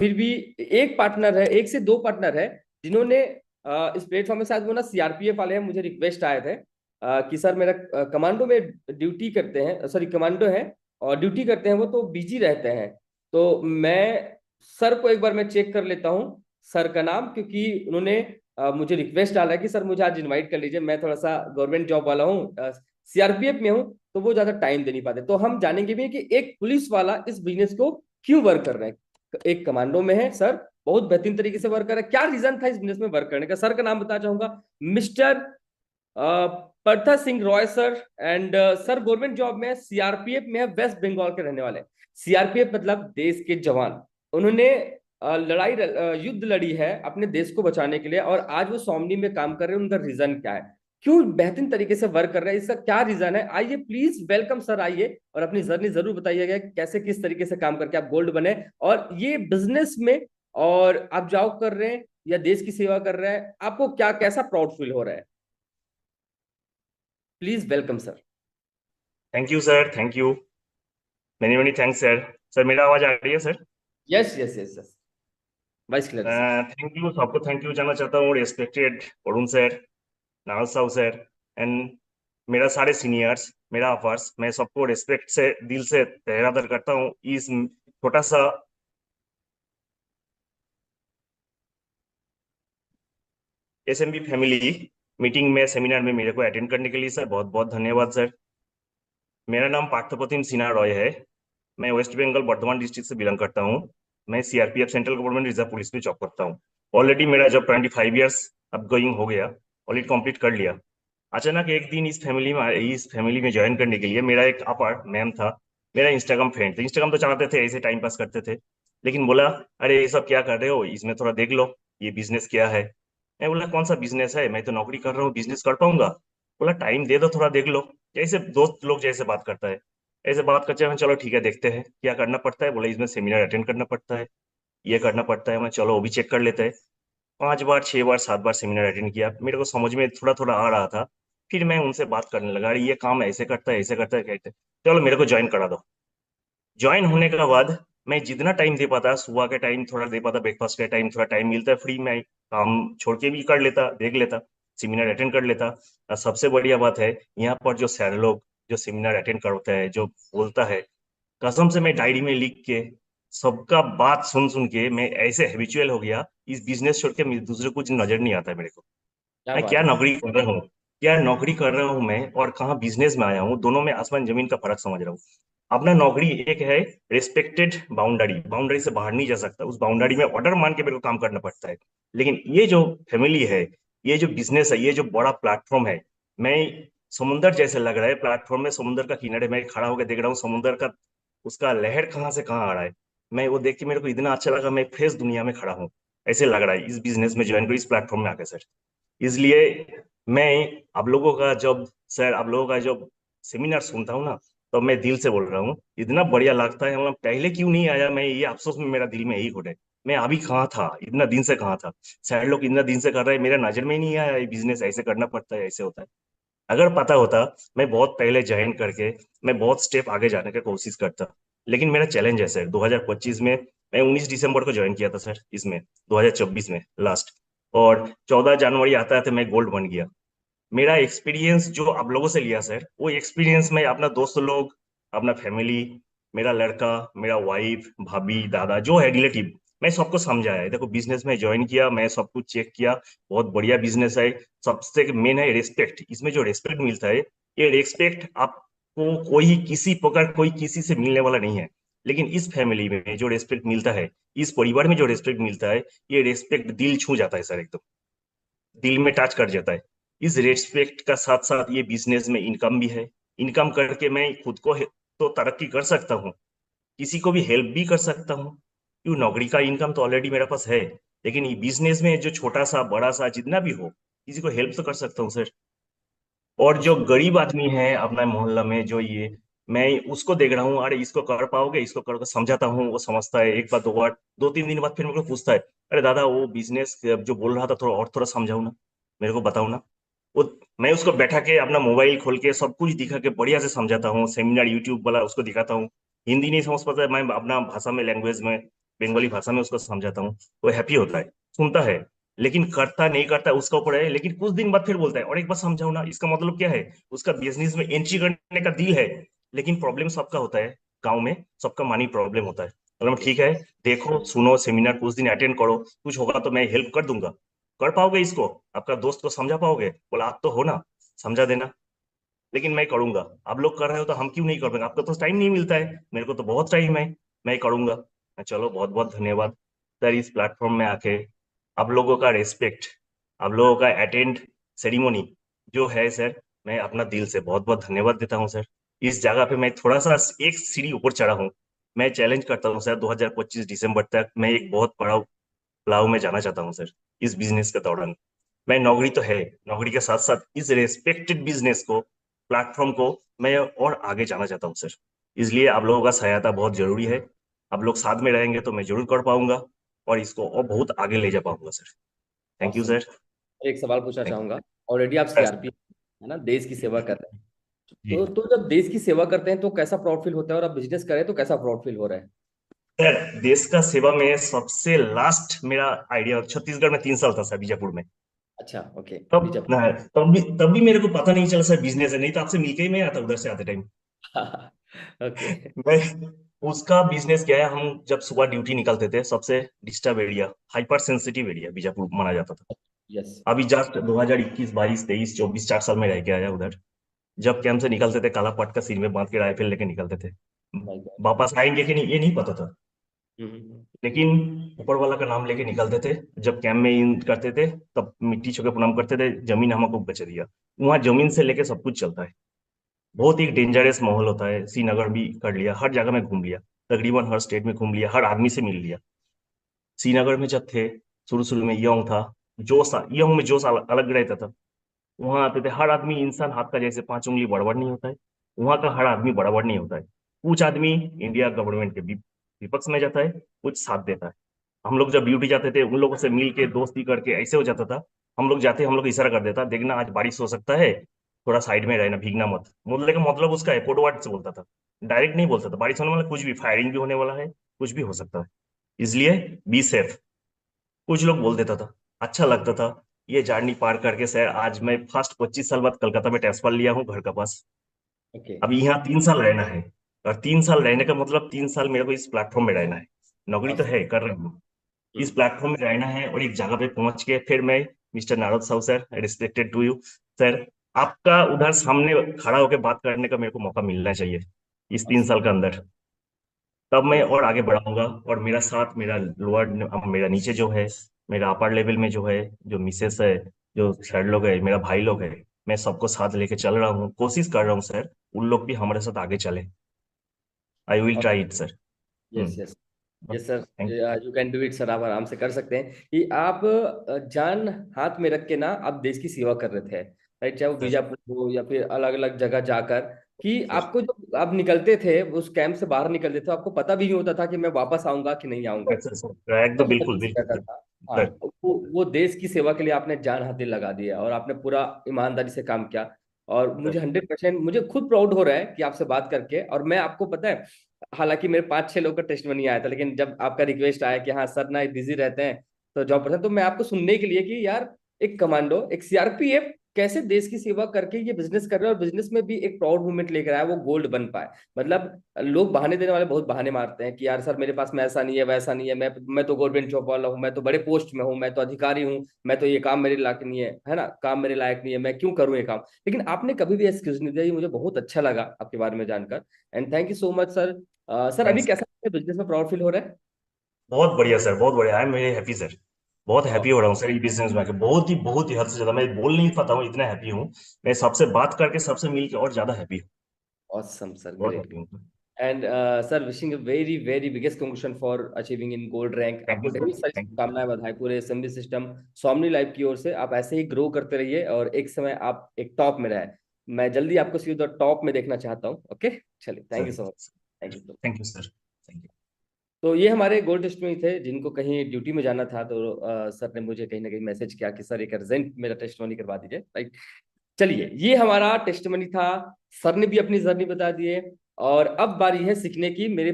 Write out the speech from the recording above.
फिर भी एक पार्टनर है, एक से दो पार्टनर है जिन्होंने इस प्लेटफॉर्म में, शायद वो ना सीआरपीएफ वाले हैं, मुझे रिक्वेस्ट आए थे कि सर मेरा कमांडो में ड्यूटी करते हैं, सॉरी कमांडो है और ड्यूटी करते हैं, वो तो बिजी रहते हैं। तो मैं सर को एक बार मैं चेक कर लेता हूँ सर का नाम, क्योंकि उन्होंने मुझे रिक्वेस्ट डाला है कि सर मुझे आज इनवाइट कर लीजिए, मैं थोड़ा सा गवर्नमेंट जॉब वाला हूँ, सीआरपीएफ में हूँ, तो वो ज्यादा टाइम दे नहीं पाते। तो हम जानेंगे भी कि एक पुलिस वाला इस बिजनेस को क्यों वर्क कर रहे हैं। एक कमांडो में है सर, बहुत बेहतरीन तरीके से वर्क कर रहा है, क्या रीजन था इस बिजनेस में वर्क करने का, सर का नाम बताना चाहूंगा, mister Partha Singh Roy sir. And sir government job में है, सीआरपीएफ में है, वेस्ट बंगाल के रहने वाले। सीआरपीएफ मतलब देश के जवान। उन्होंने युद्ध लड़ी है अपने देश को बचाने के लिए, और आज वो सौमनी में काम कर रहे हैं। उनका रीजन क्या है, क्यों बेहतरीन तरीके से वर्क कर रहे हैं, इसका क्या रीजन है, आइए प्लीज वेलकम सर, आइए और अपनी जर्नी जरूर बताइएगा कैसे किस तरीके से काम करके आप गोल्ड बने, और ये बिजनेस में और आप जॉब कर रहे हैं या देश की सेवा कर रहे हैं, आपको क्या कैसा प्राउड फील हो रहा है। Please welcome sir. Thank you sir, thank you. Many many thanks sir. Sir मेरा आवाज आ रही है sir? Yes yes yes yes, vice clear sir. Thank you, सबको थैंक यू जाना चाहता हूँ। रेस्पेक्टेड अरुण सर, नाल साहु सर, एंड मेरा सारे सीनियर्स, मेरा अफर्स, मैं सबको रेस्पेक्ट से दिल से तहरादर करता हूँ। इस छोटा सा एसएमबी फैमिली मीटिंग में, सेमिनार में मेरे को अटेंड करने के लिए सर बहुत बहुत धन्यवाद सर। मेरा नाम पार्थप्रतिम सिन्हा रॉय है। मैं वेस्ट बंगाल बर्धमान डिस्ट्रिक्ट से बिलोंग करता हूँ। मैं CRPF central government reserve police में जॉब करता हूँ। ऑलरेडी मेरा जॉब 25 ईयर्स अब गोइंग हो गया, ऑलरेडी कंप्लीट कर लिया। अचानक एक दिन इस फैमिली में ज्वाइन करने के लिए मेरा एक अपर मैम था, मेरा इंस्टाग्राम फ्रेंड था। इंस्टाग्राम तो चलाते थे, ऐसे टाइम पास करते थे, लेकिन बोला अरे ये सब क्या कर रहे हो, इसमें थोड़ा देख लो, ये बिजनेस क्या है। मैं बोला कौन सा बिजनेस है, मैं तो नौकरी कर रहा हूँ, बिजनेस कर पाऊंगा। बोला टाइम दे दो, थोड़ा देख लो। जैसे दोस्त लोग जैसे बात करता है, ऐसे बात करते हैं। चलो ठीक है, देखते हैं क्या करना पड़ता है। बोला इसमें सेमिनार अटेंड करना पड़ता है, ये करना पड़ता है। मैं चलो वो भी चेक कर लेते हैं। 5 बार 6 बार 7 बार सेमिनार अटेंड किया, मेरे को समझ में थोड़ा थोड़ा आ रहा था। फिर मैं उनसे बात करने लगा, अरे ये काम ऐसे करता है, ऐसे करता है, कहते चलो मेरे को ज्वाइन करा दो। ज्वाइन होने के बाद मैं जितना टाइम दे पाता, सुबह के टाइम थोड़ा दे पाता, ब्रेकफास्ट के टाइम थोड़ा टाइम मिलता है फ्री में, काम छोड़ के भी कर लेता, देख लेता, सेमिनार अटेंड कर लेता। और सबसे बढ़िया बात है, यहाँ पर जो सर लोग जो सेमिनार अटेंड करता है, जो बोलता है, कसम से मैं डायरी में लिख के सबका बात सुन सुन के मैं ऐसे हैबिचुअल हो गया, इस बिजनेस छोड़ के दूसरे कुछ नजर नहीं आता है मेरे को। क्या मैं बात क्या है। नौकरी कर रहा हूँ, क्या नौकरी कर रहा हूँ मैं, और कहाँ बिजनेस में आया हूँ, दोनों में आसमान जमीन का फर्क समझ रहा हूँ। अपना नौकरी एक है, रिस्पेक्टेड बाउंड्री, बाउंड्री से बाहर नहीं जा सकता, उस बाउंड्री में ऑर्डर मान के मेरे को काम करना पड़ता है। लेकिन ये जो फैमिली है, ये जो बिजनेस है, ये जो बड़ा प्लेटफॉर्म है, मैं समुंदर जैसे लग रहा है प्लेटफॉर्म में, समुंदर का किनारे मैं खड़ा होकर देख रहा हूँ, समुंदर का उसका लहर कहाँ से कहाँ आ रहा है। मैं वो देख के मेरे को इतना अच्छा लगा, मैं फ्रेश दुनिया में खड़ा हूँ, ऐसे लग रहा है इस बिजनेस में ज्वाइन करो, इस प्लेटफॉर्म में आके सर। इसलिए मैं आप लोगों का जब सेमिनार सुनता हूँ ना, तो मैं दिल से बोल रहा हूँ, इतना बढ़िया लगता है। मतलब पहले क्यों नहीं आया, मैं ये अफसोस में मेरा दिल में यही घुटे। मैं अभी कहाँ था, इतना दिन से कहाँ था, शायद लोग इतना दिन से कर रहे हैं, मेरा नजर में ही नहीं आया ये बिजनेस ऐसे करना पड़ता है, ऐसे होता है। अगर पता होता, मैं बहुत पहले ज्वाइन करके मैं बहुत स्टेप आगे जाने की कोशिश करता। लेकिन मेरा चैलेंज है सर, 2025 में मैं 19 दिसंबर को ज्वाइन किया था सर, इसमें 2024 में लास्ट, और 14 जनवरी आता आता मैं गोल्ड बन गया। मेरा एक्सपीरियंस जो आप लोगों से लिया सर, वो एक्सपीरियंस मैं अपना दोस्त लोग, अपना फैमिली, मेरा लड़का, मेरा वाइफ, भाभी, दादा जो है रिलेटिव, मैं सबको समझाया है। देखो बिजनेस में ज्वाइन किया, मैं सब कुछ चेक किया, बहुत बढ़िया बिजनेस है। सबसे मेन है रिस्पेक्ट, इसमें जो रिस्पेक्ट मिलता है, ये रिस्पेक्ट आपको कोई किसी प्रकार कोई किसी से मिलने वाला नहीं है। लेकिन इस फैमिली में जो रिस्पेक्ट मिलता है, इस परिवार में जो रिस्पेक्ट मिलता है, ये रिस्पेक्ट दिल छू जाता है सर, एकदम दिल में टच कर जाता है। इस रेस्पेक्ट का साथ साथ ये बिजनेस में इनकम भी है। इनकम करके मैं खुद को तो तरक्की कर सकता हूँ, किसी को भी हेल्प भी कर सकता हूँ, क्यों नौकरी का इनकम तो ऑलरेडी मेरे पास है। लेकिन ये बिजनेस में जो छोटा सा बड़ा सा जितना भी हो, किसी को हेल्प तो कर सकता हूँ सर। और जो गरीब आदमी है अपना मोहल्ला में, जो ये मैं उसको देख रहा हूँ, अरे इसको कर पाओगे, इसको कर समझाता हूँ, वो समझता है, एक बार 2 बार, 2 3 दिन बाद फिर मेरे को पूछता है, अरे दादा वो बिजनेस जो बोल रहा था थोड़ा और थोड़ा समझाओ ना, मेरे को बताओ ना। वो मैं उसको बैठा के अपना मोबाइल खोल के सब कुछ दिखा के बढ़िया से समझाता हूँ, सेमिनार यूट्यूब वाला उसको दिखाता हूँ। हिंदी नहीं समझ पाता है, मैं अपना भाषा में, लैंग्वेज में बंगाली भाषा में उसको समझाता हूँ, वो हैप्पी होता है, सुनता है, लेकिन करता नहीं करता उसका ऊपर है। लेकिन कुछ दिन बाद फिर बोलता है और एक बार समझाओ ना, इसका मतलब क्या है, उसका बिजनेस में एंट्री करने का दिल है, लेकिन प्रॉब्लम सबका होता है, गाँव में सबका मनी प्रॉब्लम होता है। मतलब ठीक है, देखो सुनो सेमिनार कुछ दिन अटेंड करो, कुछ होगा तो मैं हेल्प कर दूंगा, कर पाओगे इसको, आपका दोस्त को समझा पाओगे? बोला आप तो हो ना, समझा देना। लेकिन मैं करूंगा, आप लोग कर रहे हो तो हम क्यों नहीं कर पाएंगे, आपको तो टाइम नहीं मिलता है, मेरे को तो बहुत टाइम है, मैं करूंगा। चलो बहुत बहुत धन्यवाद सर, इस प्लेटफॉर्म में आके आप लोगों का रेस्पेक्ट, आप लोगों का अटेंड सेरेमनी जो है सर, मैं अपना दिल से बहुत बहुत धन्यवाद देता हूँ सर। इस जगह पे मैं थोड़ा सा एक सीढ़ी ऊपर चढ़ा हूँ, मैं चैलेंज करता हूँ सर 2025 दिसंबर तक मैं एक बहुत बड़ा पड़ाव में जाना चाहता हूँ सर, इस बिजनेस के दौरान। मैं नौकरी तो है, नौकरी के साथ साथ इस रेस्पेक्टेड बिजनेस को, प्लेटफॉर्म को मैं और आगे जाना चाहता हूँ सर। इसलिए आप लोगों का सहायता बहुत जरूरी है, आप लोग साथ में रहेंगे तो मैं जरूर कर पाऊंगा और इसको और बहुत आगे ले जा पाऊंगा sir. Thank you awesome. Sir. एक सवाल पूछना थैंक चाहूंगा। ऑलरेडी आप यू सीआरपी है ना, देश की सेवा कर रहे हैं। जी तो जब देश की सेवा करते हैं तो कैसा प्राउड फील होता है, और आप बिजनेस करें तो कैसा प्राउड फील हो रहा है? सर, देश का सेवा में सबसे लास्ट मेरा आइडिया छत्तीसगढ़ में 3 साल था सर, बीजापुर में। अच्छा, ओके। तब बीजापुर। ना, तब भी मेरे को पता नहीं चला सर बिजनेस है, नहीं तो आपसे मिलके ही मैं आता उधर से आते टाइम। ओके। मैं उसका बिजनेस क्या है, हम जब सुबह ड्यूटी निकलते थे, सबसे disturb area, hyper sensitive area Bijapur माना जाता था। यस। अभी जस्ट 2021 22 23 24 4 साल में रह के आया उधर। जब कैंप से निकलते थे, काला पट का सिर में बांध के राइफल लेके निकलते थे, माय गॉड। वापस आएंगे कि नहीं ये नहीं पता था, हम्म। लेकिन ऊपर वाला का नाम लेके निकलते थे। जब कैंप में इन करते थे तब मिट्टी छू के प्रणाम करते थे, जमीन हमको बचा दिया। वहां जमीन से लेके सब कुछ चलता है, बहुत ही डेंजरस माहौल होता है। श्रीनगर भी कर लिया, हर जगह में घूम लिया, तकरीबन हर स्टेट में घूम लिया, हर आदमी से मिल लिया। श्रीनगर में जब थे, शुरू शुरू में यंग था, जोश, यंग में जोश अलग रहता था। वहां आते थे, हर आदमी इंसान हाथ का जैसे 5 उंगली बराबर नहीं होता है, वहां का हर आदमी बराबर नहीं होता है। कुछ आदमी इंडिया गवर्नमेंट के विपक्ष में जाता है, कुछ साथ देता है। हम लोग जब ड्यूटी जाते थे, उन लोगों से मिल के दोस्ती करके ऐसे हो जाता था। हम लोग जाते, हम लोग इशारा कर देता, देखना आज बारिश हो सकता है, थोड़ा साइड में रहना, भीगना मत। बोलने का मतलब उसका है, कोड वर्ड से बोलता था, डायरेक्ट नहीं बोलता था बारिश होने वाला, कुछ भी फायरिंग भी होने वाला है, कुछ भी हो सकता है, इसलिए बी सेफ, कुछ लोग बोल देता था। अच्छा लगता था। ये जर्नी पार करके सर, आज मैं फर्स्ट 25 साल बाद कलकत्ता में ट्रांसफर लिया हूँ घर का पास। ओके। अब यहाँ 3 साल रहना है, और 3 साल रहने का मतलब 3 साल मेरे को इस प्लेटफॉर्म में रहना है। नौकरी तो ऑसम। है, कर रहा हूँ, इस प्लेटफॉर्म में रहना है, और एक जगह पे पहुंच के फिर मैं, mister Narad Sahu sir, respected to you sir, आपका उधर सामने खड़ा होकर बात करने का मेरे को मौका मिलना चाहिए इस 3 साल के अंदर, तब मैं और आगे बढ़ाऊंगा। और मेरा साथ, मेरा लोअर, मेरा नीचे जो है, मेरा अपर लेवल में जो है, जो मिसेस है, जो सर लोग है, मेरा भाई लोग है, मैं सबको साथ लेके चल रहा हूँ, कोशिश कर रहा हूँ सर, उन लोग भी हमारे साथ आगे चले। I will try it sir. Yes, yes. Yes sir. Thank you can do it sir, आप आराम से कर सकते हैं कि आप जान हाथ में रख के ना आप देश की सेवा कर रहे थे, राइट? चाहे वो सर। बीजापुर हो या फिर अलग अलग जगह जाकर, कि सर आपको जो आप निकलते थे उस कैंप से बाहर निकलते थे, आपको पता भी नहीं होता था कि मैं वापस आऊंगा कि नहीं आऊंगा। सर सर एकदम ऐसा बिल्कुल महसूस बिल्कुल रहता सर। था। हाँ। सर वो देश की सेवा के लिए आपने जान हाथ दिल लगा दिया और आपने पूरा ईमानदारी से काम किया। और मुझे सर 100% मुझे खुद प्राउड हो रहा है कि आपसे बात करके। और मैं आपको पता है, हालांकि मेरे 5-6 लोग का टेस्ट नहीं आया था, लेकिन जब आपका रिक्वेस्ट आया कि हाँ सर ना बिजी रहते हैं तो जॉब पर, तो मैं आपको सुनने के लिए कि यार एक कमांडो, एक सीआरपीएफ कैसे देश की सेवा करके ये बिजनेस कर रहा है और बिजनेस में भी एक प्राउड मूवमेंट लेकर आया, वो गोल्ड बन पाए। मतलब लोग बहाने देने वाले बहुत बहाने मारते हैं कि यार सर मेरे पास में ऐसा नहीं है, वैसा नहीं है, मैं तो गवर्नमेंट जॉब वाला हूँ, मैं तो बड़े पोस्ट में हूँ, मैं तो अधिकारी हूँ, मैं तो ये काम मेरे लायक नहीं है ना, काम मेरे लायक नहीं है, मैं क्यों करूँ ये काम। लेकिन आपने कभी भी एक्सक्यूज नहीं दिया, ये मुझे बहुत अच्छा लगा आपके बारे में जानकर। And thank you so much sir. Sir अभी थैंक्स। कैसा बिजनेस में प्राउड फील हो रहा है? बहुत बढ़िया सर, बहुत बढ़िया, I am very happy sir. बहुत और हैप्पी हो रहा हूँ सर, ये बिजनेस में आके बहुत ही हद से ज्यादा मैं बोल नहीं पाता हूँ, इतना हैप्पी हूँ। मैं सबसे बात करके, सबसे मिल के और ज्यादा हैप्पी हूँ, ऑसम सर, बहुत ग्रेट। हैप्पी हूँ। And sir wishing very very biggest congratulation for achieving in gold rank. Thank आपको यू ढेर सर। सारी थैंक यू शुभकामनाएं, बधाई पूरे असेंबली सिस्टम सोमनी लाइव की ओर से। आप ऐसे ही ग्रो करते रहिए और एक समय आप एक टॉप में रहे। मैं जल्दी आपको सीधा टॉप में देखना चाहता हूँ। ओके, चलिए, thank you sir. So much. Thank you. Thank you sir. Thank you. तो ये हमारे गोल्ड टेस्ट में ही थे जिनको कहीं ड्यूटी में जाना था, तो सर ने मुझे कहीं ना कहीं मैसेज किया कि सर एक अर्जेंट मेरा टेस्टमनी करवा दीजिए, राइट? चलिए, ये हमारा टेस्टमनी था। सर ने भी अपनी जर्नी बता दी है और अब बारी है सीखने की। मेरे